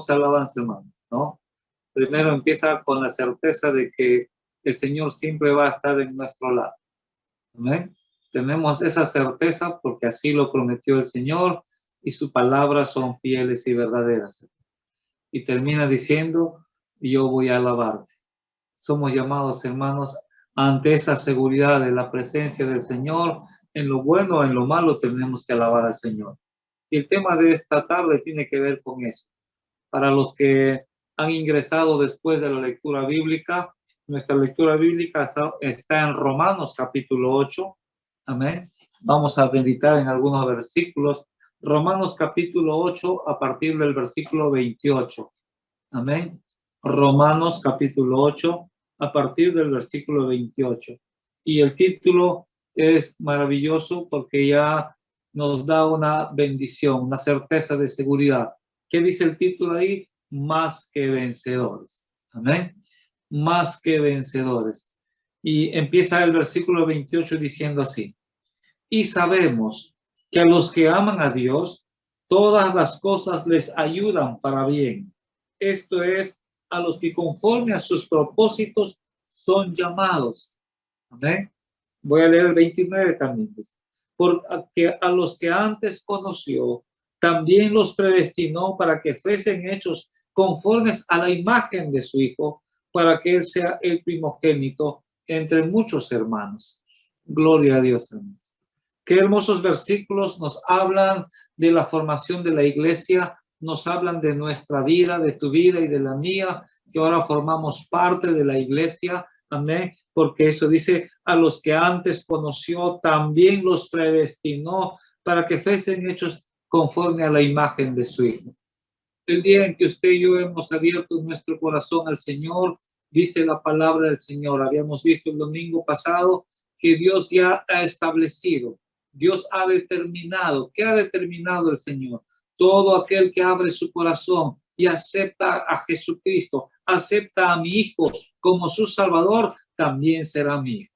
alabanza, hermano, ¿no? Primero empieza con la certeza de que el Señor siempre va a estar en nuestro lado. ¿Amén? Tenemos esa certeza porque así lo prometió el Señor y sus palabras son fieles y verdaderas. Y termina diciendo, yo voy a alabarte. Somos llamados, hermanos, ante esa seguridad de la presencia del Señor, en lo bueno o en lo malo tenemos que alabar al Señor. Y el tema de esta tarde tiene que ver con eso. Para los que han ingresado después de la lectura bíblica, nuestra lectura bíblica está en Romanos capítulo 8. Amén. Vamos a meditar en algunos versículos. Romanos capítulo 8 a partir del versículo 28. Amén. Romanos capítulo 8 a partir del versículo 28. Y el título es maravilloso porque ya nos da una bendición, una certeza de seguridad. ¿Qué dice el título ahí? Más que vencedores. Amén. Más que vencedores. Y empieza el versículo 28 diciendo así. Y sabemos que a los que aman a Dios, todas las cosas les ayudan para bien. Esto es, a los que conforme a sus propósitos son llamados. Amén. Voy a leer el 29 también. Porque a los que antes conoció, también los predestinó para que fuesen hechos conformes a la imagen de su Hijo, para que Él sea el primogénito entre muchos hermanos. Gloria a Dios, hermanos. Qué hermosos versículos nos hablan de la formación de la iglesia, nos hablan de nuestra vida, de tu vida y de la mía, que ahora formamos parte de la iglesia. Amén. Porque eso dice, a los que antes conoció, también los predestinó para que fuesen hechos conforme a la imagen de su Hijo. El día en que usted y yo hemos abierto nuestro corazón al Señor, dice la palabra del Señor. Habíamos visto el domingo pasado que Dios ya ha establecido, Dios ha determinado. ¿Qué ha determinado el Señor? Todo aquel que abre su corazón y acepta a Jesucristo, acepta a mi Hijo como su Salvador, también será mi hijo.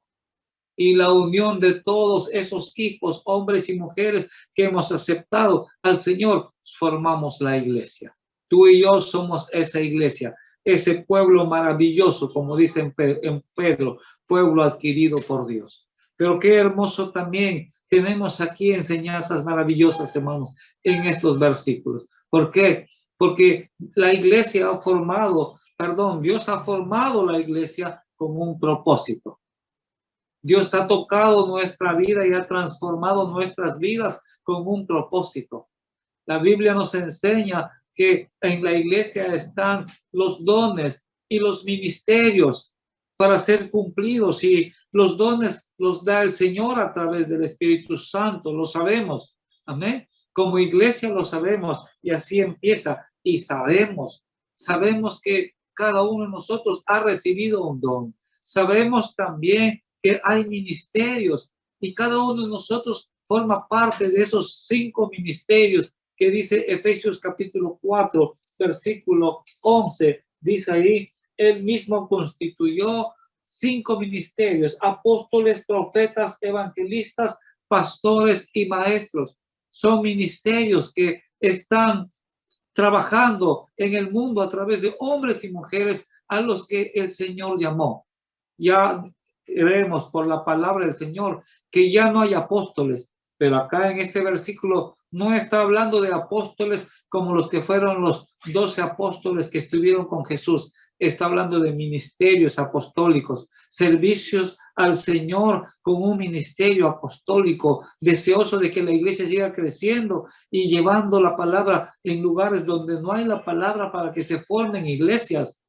Y la unión de todos esos hijos, hombres y mujeres que hemos aceptado al Señor, formamos la iglesia. Tú y yo somos esa iglesia, ese pueblo maravilloso, como dice en Pedro, pueblo adquirido por Dios. Pero qué hermoso también tenemos aquí enseñanzas maravillosas, hermanos, en estos versículos. ¿Por qué? Porque la iglesia ha formado, Dios ha formado la iglesia con un propósito. Dios ha tocado nuestra vida y ha transformado nuestras vidas con un propósito. La Biblia nos enseña que en la iglesia están los dones y los ministerios para ser cumplidos, y los dones los da el Señor a través del Espíritu Santo, lo sabemos. Amén. Como iglesia lo sabemos, y así empieza. Y sabemos que cada uno de nosotros ha recibido un don. Sabemos también que hay ministerios y cada uno de nosotros forma parte de esos 5 ministerios que dice Efesios capítulo 4, versículo 11. Dice ahí, él mismo constituyó 5 ministerios: apóstoles, profetas, evangelistas, pastores y maestros. Son ministerios que están trabajando en el mundo a través de hombres y mujeres a los que el Señor llamó. Ya creemos por la palabra del Señor que ya no hay apóstoles, pero acá en este versículo no está hablando de apóstoles como los que fueron los 12 apóstoles que estuvieron con Jesús. Está hablando de ministerios apostólicos, servicios al Señor con un ministerio apostólico, deseoso de que la iglesia siga creciendo y llevando la palabra en lugares donde no hay la palabra, para que se formen iglesias,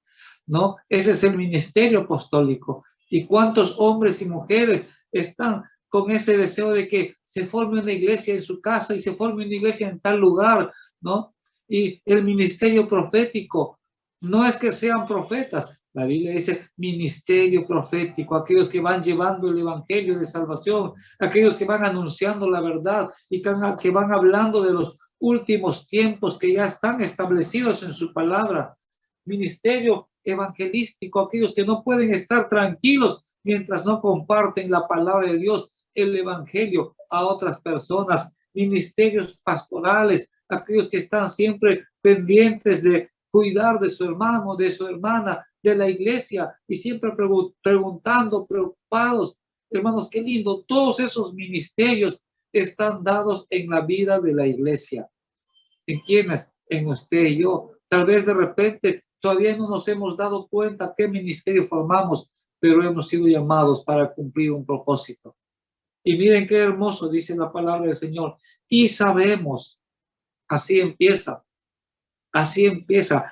¿no? Ese es el ministerio apostólico. ¿Y cuántos hombres y mujeres están con ese deseo de que se forme una iglesia en su casa y se forme una iglesia en tal lugar, ¿no? Y el ministerio profético, no es que sean profetas, la Biblia dice ministerio profético, aquellos que van llevando el evangelio de salvación, aquellos que van anunciando la verdad y que van hablando de los últimos tiempos que ya están establecidos en su palabra. Ministerio evangelístico, aquellos que no pueden estar tranquilos mientras no comparten la palabra de Dios, el evangelio a otras personas. Ministerios pastorales, aquellos que están siempre pendientes de cuidar de su hermano, de su hermana, de la iglesia, y siempre preguntando, preocupados. Hermanos, qué lindo. Todos esos ministerios están dados en la vida de la iglesia. ¿En quiénes? En usted y yo. Tal vez de repente todavía no nos hemos dado cuenta qué ministerio formamos, pero hemos sido llamados para cumplir un propósito. Y miren qué hermoso dice la palabra del Señor. Y sabemos, así empieza,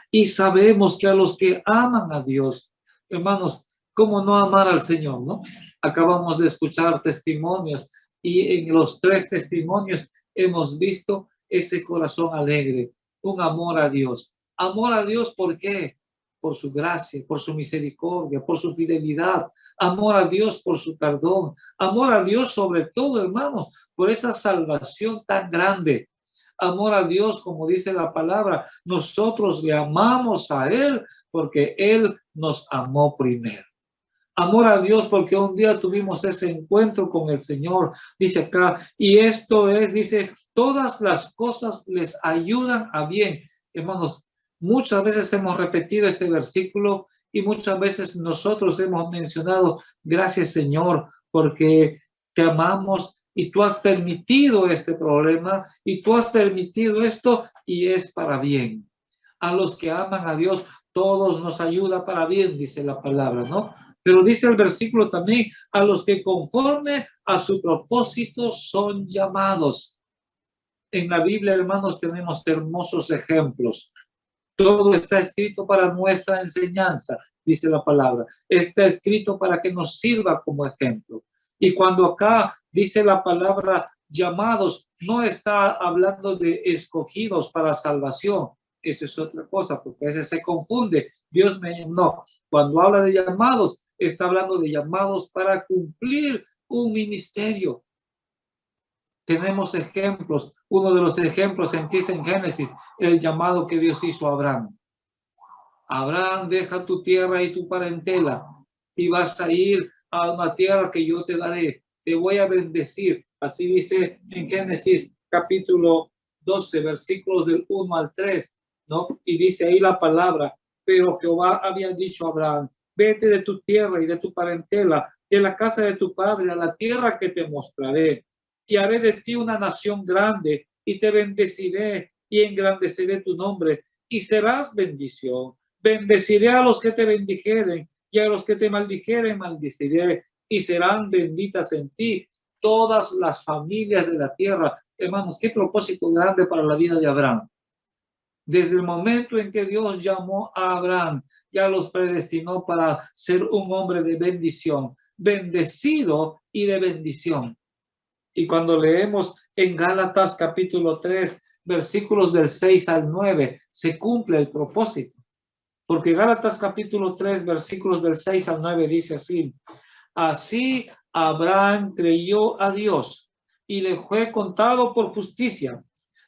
y sabemos que a los que aman a Dios, hermanos, ¿cómo no amar al Señor, no? Acabamos de escuchar testimonios y en los 3 testimonios hemos visto ese corazón alegre, un amor a Dios. Amor a Dios, ¿por qué? Por su gracia, por su misericordia, por su fidelidad. Amor a Dios por su perdón. Amor a Dios sobre todo, hermanos, por esa salvación tan grande. Amor a Dios, como dice la palabra, nosotros le amamos a Él porque Él nos amó primero. Amor a Dios porque un día tuvimos ese encuentro con el Señor, dice acá, y esto es, dice, todas las cosas les ayudan a bien. Hermanos, muchas veces hemos repetido este versículo y muchas veces nosotros hemos mencionado, gracias Señor, porque te amamos y tú has permitido este problema y tú has permitido esto y es para bien. A los que aman a Dios, todos nos ayuda para bien, dice la palabra, ¿no? Pero dice el versículo también, a los que conforme a su propósito son llamados. En la Biblia, hermanos, tenemos hermosos ejemplos. Todo está escrito para nuestra enseñanza, dice la palabra. Está escrito para que nos sirva como ejemplo. Y cuando acá dice la palabra llamados, no está hablando de escogidos para salvación. Esa es otra cosa, porque a veces se confunde. Dios me no. Cuando habla de llamados, está hablando de llamados para cumplir un ministerio. Tenemos ejemplos. Uno de los ejemplos empieza en Génesis, el llamado que Dios hizo a Abraham. Abraham, deja tu tierra y tu parentela y vas a ir a una tierra que yo te daré. Te voy a bendecir. Así dice en Génesis capítulo 12, versículos del 1 al 3, ¿no? Y dice ahí la palabra, pero Jehová había dicho a Abraham, vete de tu tierra y de tu parentela, de la casa de tu padre, a la tierra que te mostraré. Y haré de ti una nación grande y te bendeciré y engrandeceré tu nombre y serás bendición. Bendeciré a los que te bendijeren y a los que te maldijeren maldiciré y serán benditas en ti todas las familias de la tierra. Hermanos, qué propósito grande para la vida de Abraham. Desde el momento en que Dios llamó a Abraham, ya los predestinó para ser un hombre de bendición, bendecido y de bendición. Y cuando leemos en Gálatas capítulo 3, versículos del 6 al 9, se cumple el propósito. Porque Gálatas capítulo 3, versículos del 6 al 9 dice así, así Abraham creyó a Dios y le fue contado por justicia.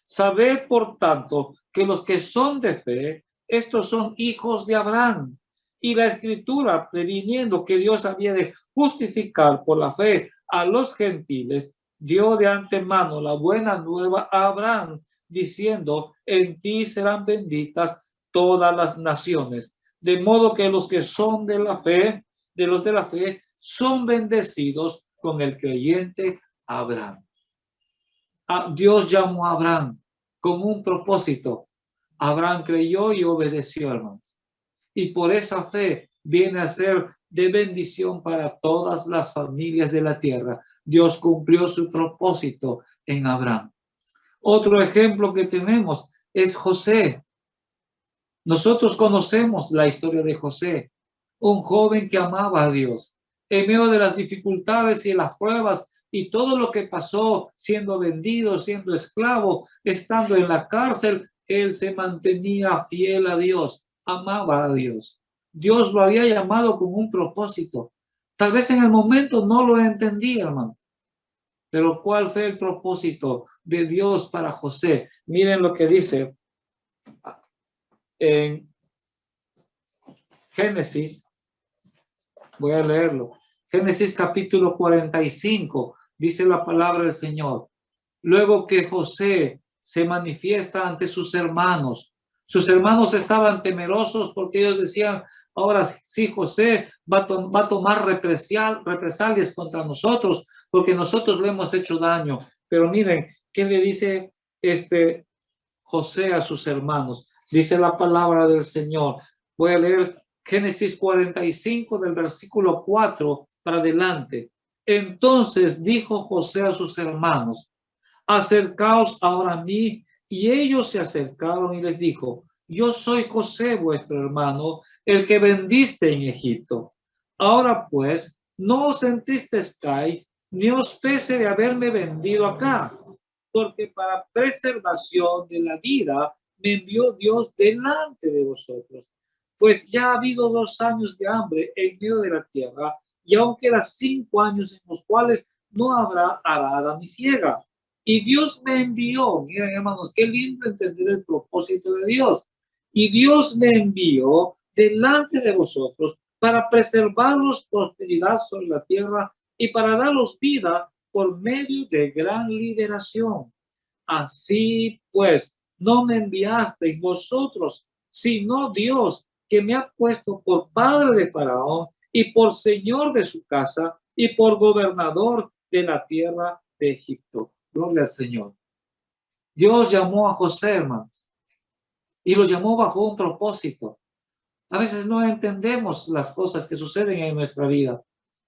Sabed, por tanto, que los que son de fe, estos son hijos de Abraham. Y la Escritura, previniendo que Dios había de justificar por la fe a los gentiles, dio de antemano la buena nueva a Abraham, diciendo, en ti serán benditas todas las naciones. De modo que los que son de la fe, de los de la fe, son bendecidos con el creyente Abraham. Dios llamó a Abraham con un propósito. Abraham creyó y obedeció, hermanos. Y por esa fe viene a ser de bendición para todas las familias de la tierra. Dios cumplió su propósito en Abraham. Otro ejemplo que tenemos es José. Nosotros conocemos la historia de José, un joven que amaba a Dios. En medio de las dificultades y las pruebas y todo lo que pasó, siendo vendido, siendo esclavo, estando en la cárcel, él se mantenía fiel a Dios, amaba a Dios. Dios lo había llamado con un propósito. Tal vez en el momento no lo entendía, hermano. Pero ¿cuál fue el propósito de Dios para José? Miren lo que dice en Génesis, voy a leerlo. Génesis capítulo 45, dice la palabra del Señor. Luego que José se manifiesta ante sus hermanos, Sus hermanos estaban temerosos porque ellos decían, ahora sí José va a tomar represalias contra nosotros porque nosotros le hemos hecho daño. Pero miren, ¿qué le dice José a sus hermanos? Dice la palabra del Señor. Voy a leer Génesis 45 del versículo 4 para adelante. Entonces dijo José a sus hermanos, acercaos ahora a mí. Y ellos se acercaron y les dijo, yo soy José, vuestro hermano, el que vendiste en Egipto. Ahora pues, no os entristezcáis, ni os pese de haberme vendido acá, porque para preservación de la vida me envió Dios delante de vosotros. Pues ya ha habido 2 años de hambre en medio de la tierra, y aún quedan 5 años en los cuales no habrá arada ni siega. Y Dios me envió, miren hermanos, qué lindo entender el propósito de Dios. Y Dios me envió delante de vosotros para preservaros prosperidad sobre la tierra y para daros vida por medio de gran liberación. Así pues, no me enviasteis vosotros, sino Dios, que me ha puesto por padre de Faraón y por señor de su casa y por gobernador de la tierra de Egipto. Gloria al Señor. Dios llamó a José, hermanos, y lo llamó bajo un propósito. A veces no entendemos las cosas que suceden en nuestra vida,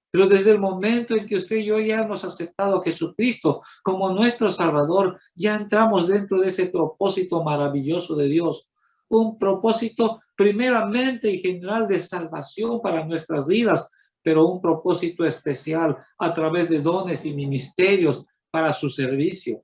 pero desde el momento en que usted y yo ya hemos aceptado a Jesucristo como nuestro Salvador, ya entramos dentro de ese propósito maravilloso de Dios. Un propósito primeramente y general de salvación para nuestras vidas, pero un propósito especial a través de dones y ministerios para su servicio.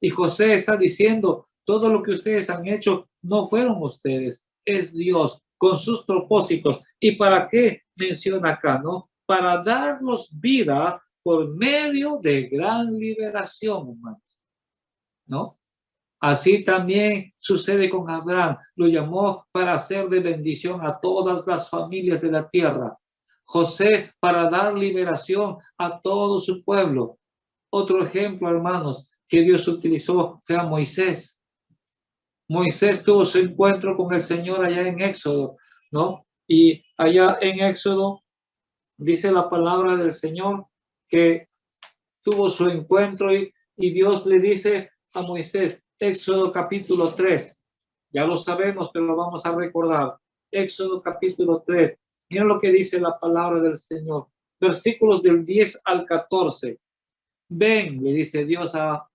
Y José está diciendo, todo lo que ustedes han hecho no fueron ustedes, es Dios con sus propósitos. ¿Y para qué menciona acá, no? Para darnos vida por medio de gran liberación, hermanos, ¿no? Así también sucede con Abraham. Lo llamó para hacer de bendición a todas las familias de la tierra. José para dar liberación a todo su pueblo. Otro ejemplo, hermanos, que Dios utilizó fue a Moisés. Moisés tuvo su encuentro con el Señor allá en Éxodo, ¿no? Y allá en Éxodo dice la palabra del Señor que tuvo su encuentro y Dios le dice a Moisés, Éxodo capítulo 3, ya lo sabemos, pero lo vamos a recordar. Éxodo capítulo 3, mira lo que dice la palabra del Señor, versículos del 10 al 14. Ven, le dice Dios a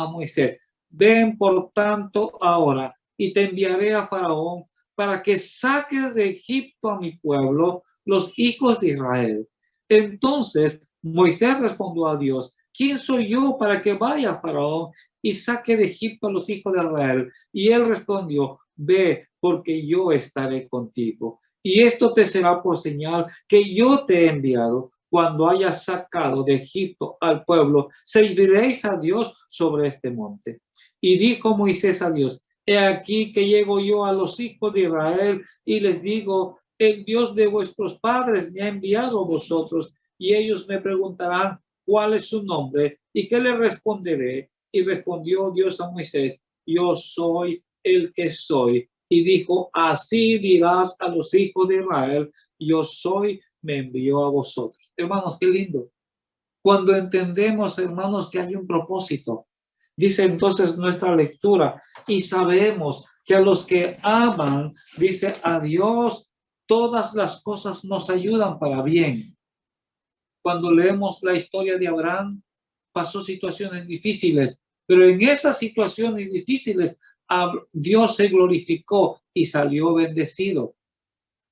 Moisés, ven por tanto ahora y te enviaré a Faraón para que saques de Egipto a mi pueblo, los hijos de Israel. Entonces Moisés respondió a Dios, ¿quién soy yo para que vaya a Faraón y saque de Egipto a los hijos de Israel? Y él respondió, ve, porque yo estaré contigo. Y esto te será por señal que yo te he enviado. Cuando hayas sacado de Egipto al pueblo, serviréis a Dios sobre este monte. Y dijo Moisés a Dios, he aquí que llego yo a los hijos de Israel y les digo, el Dios de vuestros padres me ha enviado a vosotros, y ellos me preguntarán cuál es su nombre y qué le responderé. Y respondió Dios a Moisés, yo soy el que soy. Y dijo, así dirás a los hijos de Israel, yo soy, me envió a vosotros. Hermanos, qué lindo. Cuando entendemos, hermanos, que hay un propósito. Dice entonces nuestra lectura, y sabemos que a los que aman, dice a Dios, todas las cosas nos ayudan para bien. Cuando leemos la historia de Abraham, pasó situaciones difíciles, pero en esas situaciones difíciles Dios se glorificó y salió bendecido.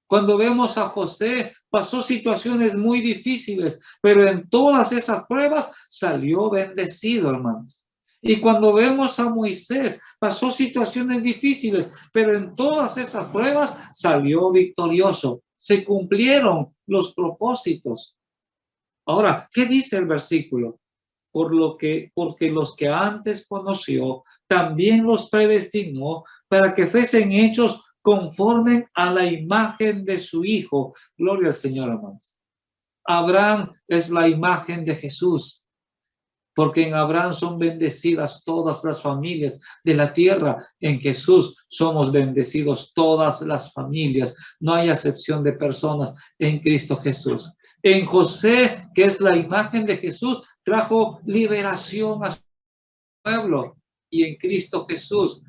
Cuando vemos a José, pasó situaciones muy difíciles, pero en todas esas pruebas salió bendecido, hermanos. Y cuando vemos a Moisés, pasó situaciones difíciles, pero en todas esas pruebas salió victorioso. Se cumplieron los propósitos. Ahora, ¿qué dice el versículo? Porque los que antes conoció, también los predestinó para que fuesen hechos conforme a la imagen de su Hijo. Gloria al Señor, hermanos. Abraham es la imagen de Jesús. porque en Abraham son bendecidas todas las familias de la tierra. En Jesús somos bendecidos todas las familias. No hay acepción de personas en Cristo Jesús. En José, que es la imagen de Jesús, trajo liberación a su pueblo. Y en Cristo Jesús,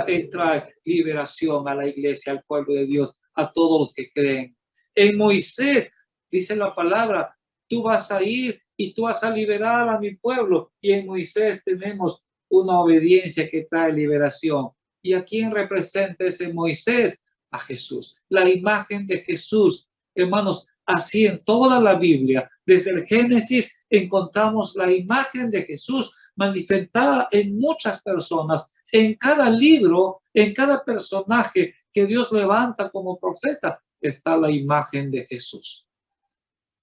Él trae liberación a la iglesia, al pueblo de Dios, a todos los que creen. En Moisés, dice la palabra, tú vas a ir y tú vas a liberar a mi pueblo. Y en Moisés tenemos una obediencia que trae liberación. ¿Y a quién representa ese Moisés? A Jesús, la imagen de Jesús. Hermanos, así en toda la Biblia, desde el Génesis, encontramos la imagen de Jesús manifestada en muchas personas, en cada libro, en cada personaje que Dios levanta como profeta, está la imagen de Jesús,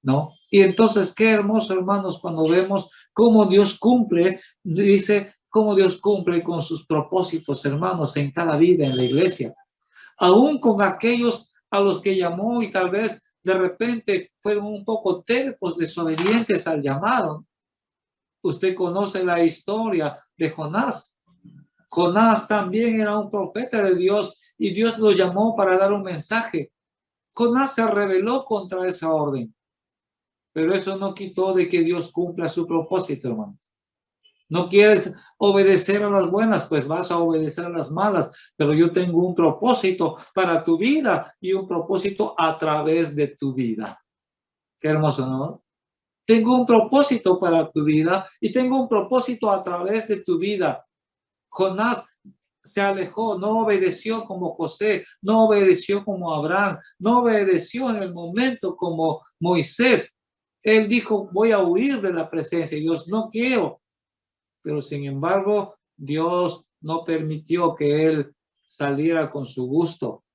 ¿no? Y entonces, qué hermoso, hermanos, cuando vemos cómo Dios cumple, dice, cómo Dios cumple con sus propósitos, hermanos, en cada vida en la iglesia, aún con aquellos a los que llamó y tal vez de repente fueron un poco tercos, desobedientes al llamado. Usted conoce la historia de Jonás. Jonás también era un profeta de Dios y Dios lo llamó para dar un mensaje. Jonás se rebeló contra esa orden, pero eso no quitó de que Dios cumpla su propósito, hermanos. No quieres obedecer a las buenas, pues vas a obedecer a las malas, pero yo tengo un propósito para tu vida y un propósito a través de tu vida. Qué hermoso, ¿no? Tengo un propósito para tu vida y tengo un propósito a través de tu vida. Jonás se alejó, no obedeció como José, no obedeció como Abraham, no obedeció en el momento como Moisés. Él dijo, voy a huir de la presencia de Dios, no quiero. Pero sin embargo, Dios no permitió que él saliera con su gusto.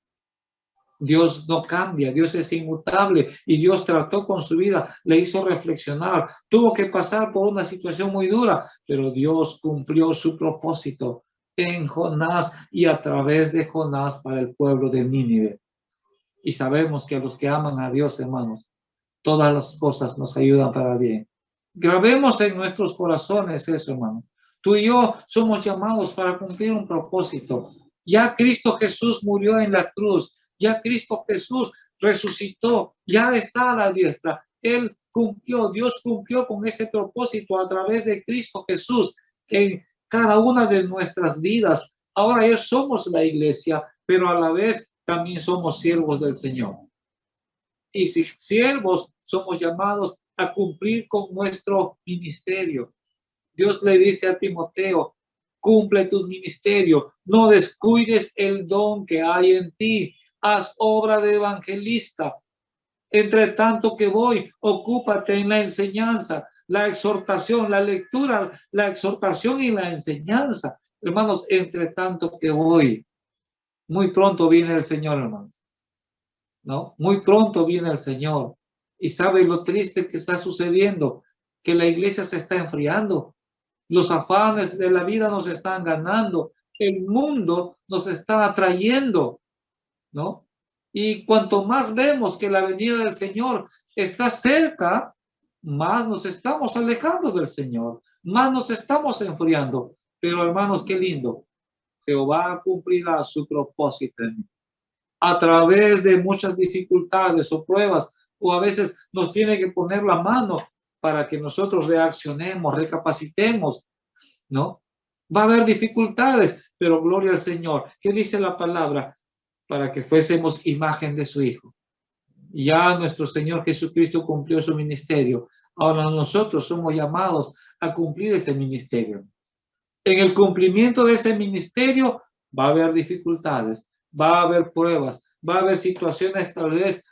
Dios no cambia, Dios es inmutable y Dios trató con su vida, le hizo reflexionar, tuvo que pasar por una situación muy dura, pero Dios cumplió su propósito en Jonás y a través de Jonás para el pueblo de Nínive. Y sabemos que a los que aman a Dios, hermanos, todas las cosas nos ayudan para bien. Grabemos en nuestros corazones eso, hermano. Tú y yo somos llamados para cumplir un propósito. Ya Cristo Jesús murió en la cruz. Ya Cristo Jesús resucitó. Ya está a la diestra. Él cumplió, Dios cumplió con ese propósito a través de Cristo Jesús en cada una de nuestras vidas. Ahora ya somos la iglesia, pero a la vez también somos siervos del Señor. Y si siervos, somos llamados a cumplir con nuestro ministerio. Dios le dice a Timoteo, cumple tu ministerio, no descuides el don que hay en ti, haz obra de evangelista. Entre tanto que voy, ocúpate en la enseñanza, la exhortación, la lectura, la exhortación y la enseñanza. Hermanos, entre tanto que voy, muy pronto viene el Señor, hermanos. ¿No? Muy pronto viene el Señor. Y sabe lo triste que está sucediendo, que la iglesia se está enfriando. Los afanes de la vida nos están ganando. El mundo nos está atrayendo, ¿no? Y cuanto más vemos que la venida del Señor está cerca, más nos estamos alejando del Señor, más nos estamos enfriando. Pero hermanos, qué lindo. Jehová cumplirá su propósito en mí. A través de muchas dificultades o pruebas, o a veces nos tiene que poner la mano para que nosotros reaccionemos, recapacitemos, ¿no? Va a haber dificultades, pero gloria al Señor. ¿Qué dice la palabra? Para que fuésemos imagen de su Hijo. Ya nuestro Señor Jesucristo cumplió su ministerio. Ahora nosotros somos llamados a cumplir ese ministerio. En el cumplimiento de ese ministerio va a haber dificultades, va a haber pruebas, va a haber situaciones tal vez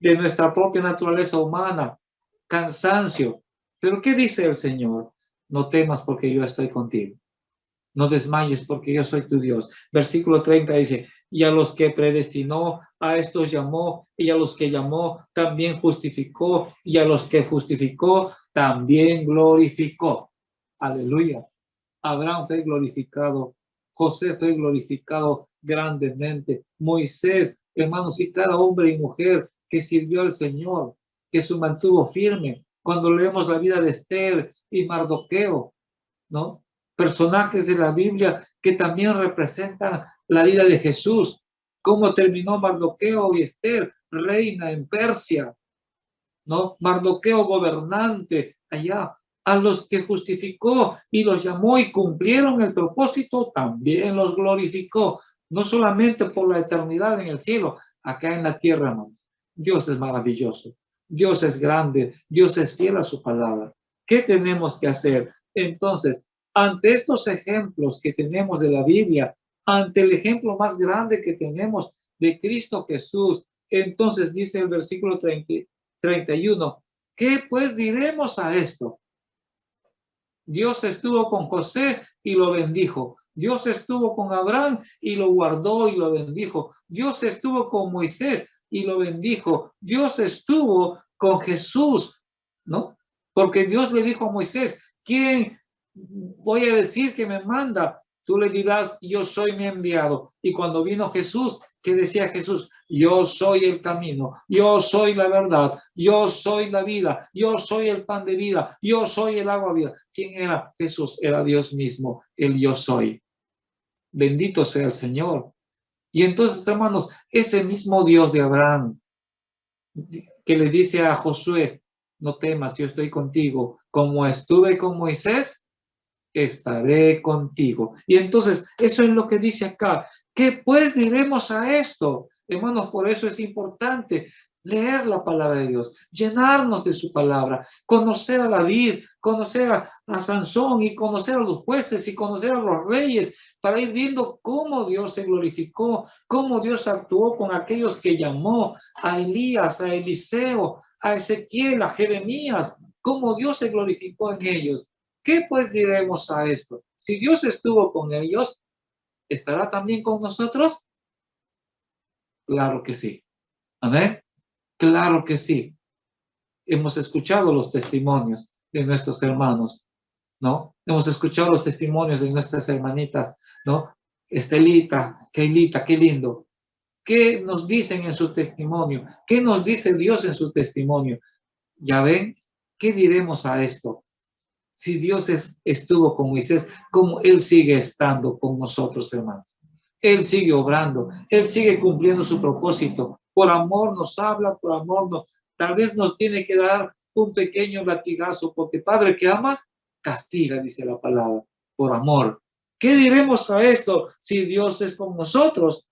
de nuestra propia naturaleza humana, cansancio. Pero ¿qué dice el Señor? No temas porque yo estoy contigo. No desmayes porque yo soy tu Dios. Versículo 30 dice, y a los que predestinó, a estos llamó, y a los que llamó, también justificó, y a los que justificó, también glorificó. Aleluya. Abraham fue glorificado, José fue glorificado grandemente, Moisés, hermanos, y cada hombre y mujer que sirvió al Señor, que se mantuvo firme, cuando leemos la vida de Esther y Mardoqueo, ¿no? Personajes de la Biblia que también representan la vida de Jesús. Cómo terminó Mardoqueo y Esther, reina en Persia, ¿no? Mardoqueo gobernante allá. A los que justificó y los llamó y cumplieron el propósito, también los glorificó. No solamente por la eternidad en el cielo, acá en la tierra, hermanos. Dios es maravilloso. Dios es grande. Dios es fiel a su palabra. ¿Qué tenemos que hacer? Entonces, ante estos ejemplos que tenemos de la Biblia, ante el ejemplo más grande que tenemos de Cristo Jesús, entonces dice el versículo 31, ¿qué pues diremos a esto? Dios estuvo con José y lo bendijo. Dios estuvo con Abraham y lo guardó y lo bendijo. Dios estuvo con Moisés y lo bendijo. Dios estuvo con Jesús, ¿no? Porque Dios le dijo a Moisés, ¿quién voy a decir que me manda? Tú le dirás, yo soy mi enviado. Y cuando vino Jesús, ¿qué decía Jesús? Yo soy el camino, yo soy la verdad, yo soy la vida, yo soy el pan de vida, yo soy el agua vida. ¿Quién era? Jesús era Dios mismo, el yo soy. Bendito sea el Señor. Y entonces, hermanos, ese mismo Dios de Abraham, que le dice a Josué, no temas, yo estoy contigo, como estuve con Moisés, estaré contigo. Y entonces, eso es lo que dice acá. ¿Qué pues diremos a esto? Hermanos, por eso es importante leer la palabra de Dios, llenarnos de su palabra, conocer a David, conocer a Sansón y conocer a los jueces y conocer a los reyes para ir viendo cómo Dios se glorificó, cómo Dios actuó con aquellos que llamó a Elías, a Eliseo, a Ezequiel, a Jeremías, cómo Dios se glorificó en ellos. ¿Qué pues diremos a esto? Si Dios estuvo con ellos, ¿estará también con nosotros? Claro que sí. Amén. Claro que sí. Hemos escuchado los testimonios de nuestros hermanos, ¿no? Hemos escuchado los testimonios de nuestras hermanitas, ¿no? Estelita, Keilita, qué lindo. ¿Qué nos dicen en su testimonio? ¿Qué nos dice Dios en su testimonio? Ya ven, ¿qué diremos a esto? Si Dios estuvo con Moisés, como Él sigue estando con nosotros, hermanos. Él sigue obrando, Él sigue cumpliendo su propósito. Por amor nos habla, por amor nos, tal vez nos tiene que dar un pequeño latigazo, porque Padre que ama, castiga, dice la palabra, por amor. ¿Qué diremos a esto? Si Dios es con nosotros,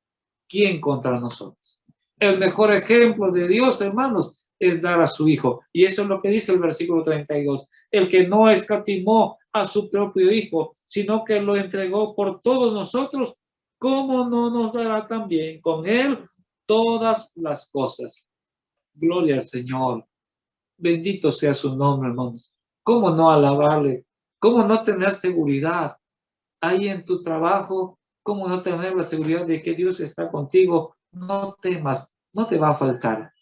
¿quién contra nosotros? El mejor ejemplo de Dios, hermanos, es dar a su Hijo. Y eso es lo que dice el versículo 32. El que no escatimó a su propio Hijo, sino que lo entregó por todos nosotros, ¿cómo no nos dará también con Él todas las cosas? Gloria al Señor. Bendito sea su nombre, hermanos. ¿Cómo no alabarle? ¿Cómo no tener seguridad? Ahí en tu trabajo, ¿cómo no tener la seguridad de que Dios está contigo? No temas, no te va a faltar.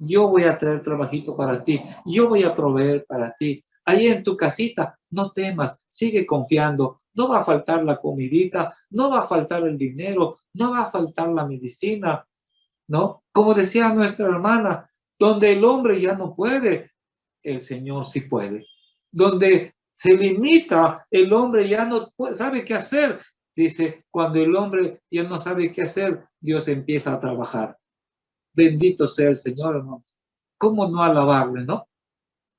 Yo voy a traer trabajito para ti, yo voy a proveer para ti. Ahí en tu casita, no temas, sigue confiando. No va a faltar la comidita, no va a faltar el dinero, no va a faltar la medicina, ¿no? Como decía nuestra hermana, donde el hombre ya no puede, el Señor sí puede. Donde se limita, el hombre ya no sabe qué hacer. Dice, cuando el hombre ya no sabe qué hacer, Dios empieza a trabajar. Bendito sea el Señor, hermanos. ¿Cómo no alabarle, no?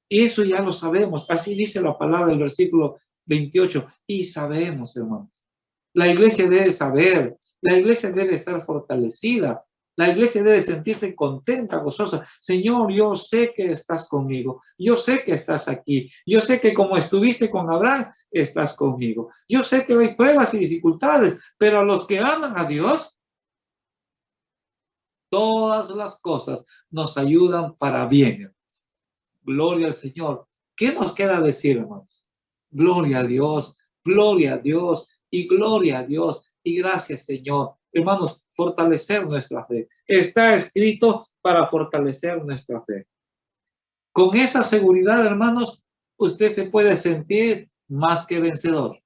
Y eso ya lo sabemos. Así dice la palabra del versículo 28. Y sabemos, hermanos. La iglesia debe saber. La iglesia debe estar fortalecida. La iglesia debe sentirse contenta, gozosa. Señor, yo sé que estás conmigo. Yo sé que estás aquí. Yo sé que como estuviste con Abraham, estás conmigo. Yo sé que hay pruebas y dificultades, pero a los que aman a Dios, todas las cosas nos ayudan para bien. Gloria al Señor. ¿Qué nos queda decir, hermanos? Gloria a Dios, gloria a Dios y gloria a Dios y gracias, Señor. Hermanos, fortalecer nuestra fe. Está escrito para fortalecer nuestra fe. Con esa seguridad, hermanos, usted se puede sentir más que vencedor.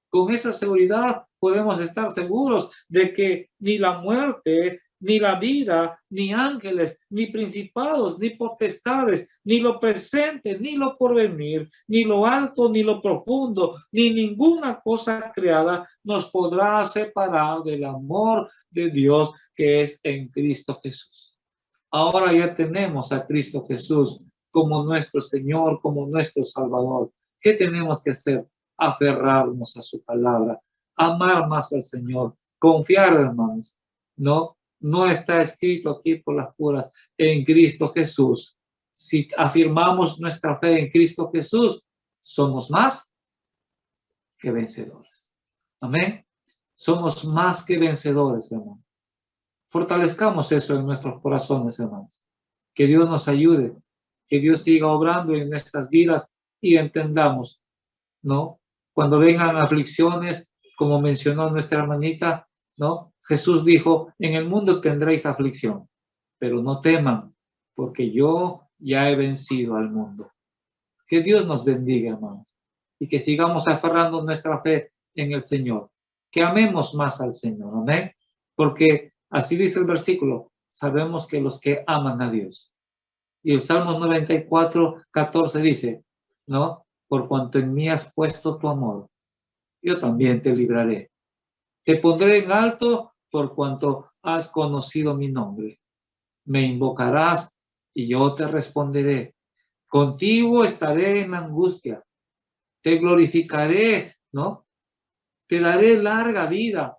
Con esa seguridad podemos estar seguros de que ni la muerte, ni la vida, ni ángeles, ni principados, ni potestades, ni lo presente, ni lo porvenir, ni lo alto, ni lo profundo, ni ninguna cosa creada nos podrá separar del amor de Dios que es en Cristo Jesús. Ahora ya tenemos a Cristo Jesús como nuestro Señor, como nuestro Salvador. ¿Qué tenemos que hacer? Aferrarnos a su palabra, amar más al Señor, confiar, hermanos. No está escrito aquí por las puras, en Cristo Jesús. Si afirmamos nuestra fe en Cristo Jesús, somos más que vencedores. Amén. Somos más que vencedores, hermano. Fortalezcamos eso en nuestros corazones, hermanos. Que Dios nos ayude, que Dios siga obrando en nuestras vidas y entendamos, ¿no? Cuando vengan aflicciones, como mencionó nuestra hermanita, ¿no? Jesús dijo, en el mundo tendréis aflicción, pero no teman, porque yo ya he vencido al mundo. Que Dios nos bendiga, hermanos, y que sigamos aferrando nuestra fe en el Señor. Que amemos más al Señor, amén. Porque así dice el versículo, sabemos que los que aman a Dios. Y el Salmo 94, 14 dice, ¿no? Por cuanto en mí has puesto tu amor, yo también te libraré. Te pondré en alto por cuanto has conocido mi nombre. Me invocarás y yo te responderé. Contigo estaré en la angustia. Te glorificaré, ¿no? Te daré larga vida.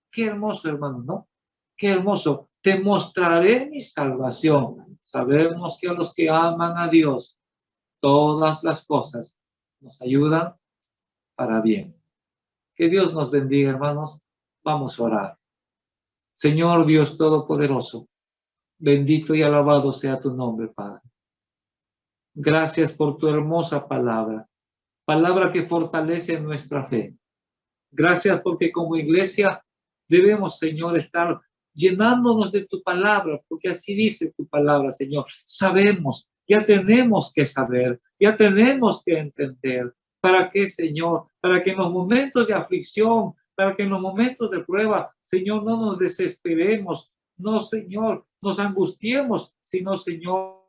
Qué hermoso, hermano, ¿no? Qué hermoso. Te mostraré mi salvación. Sabemos que a los que aman a Dios, todas las cosas nos ayudan para bien. Que Dios nos bendiga, hermanos. Vamos a orar. Señor Dios Todopoderoso, bendito y alabado sea tu nombre, Padre. Gracias por tu hermosa palabra, palabra que fortalece nuestra fe. Gracias porque como iglesia debemos, Señor, estar llenándonos de tu palabra, porque así dice tu palabra, Señor. Sabemos, ya tenemos que saber, ya tenemos que entender. ¿Para qué, Señor? Para que en los momentos de aflicción, para que en los momentos de prueba, Señor, no nos desesperemos, no, Señor, nos angustiemos, sino, Señor,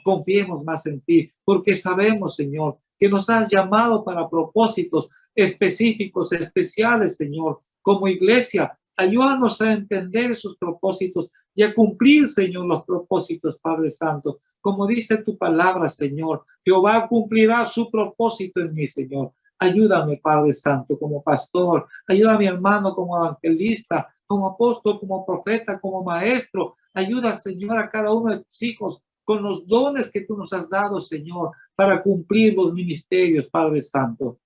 confiemos más en ti, porque sabemos, Señor, que nos has llamado para propósitos específicos, especiales, Señor, como iglesia. Ayúdanos a entender esos propósitos y a cumplir, Señor, los propósitos, Padre Santo. Como dice tu palabra, Señor, Jehová cumplirá su propósito en mí, Señor. Ayúdame, Padre Santo, como pastor. Ayuda a mi hermano como evangelista, como apóstol, como profeta, como maestro. Ayuda, Señor, a cada uno de tus hijos con los dones que tú nos has dado, Señor, para cumplir los ministerios, Padre Santo.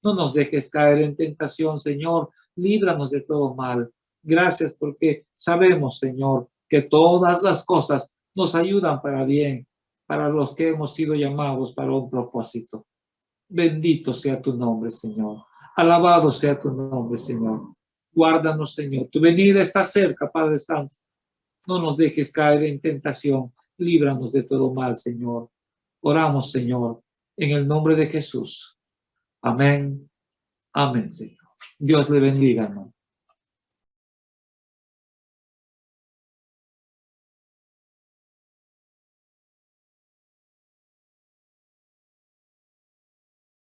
No nos dejes caer en tentación, Señor. Líbranos de todo mal. Gracias porque sabemos, Señor, que todas las cosas nos ayudan para bien, para los que hemos sido llamados para un propósito. Bendito sea tu nombre, Señor. Alabado sea tu nombre, Señor. Guárdanos, Señor. Tu venida está cerca, Padre Santo. No nos dejes caer en tentación. Líbranos de todo mal, Señor. Oramos, Señor, en el nombre de Jesús. Amén. Amén, Señor. Dios le bendiga, hermano.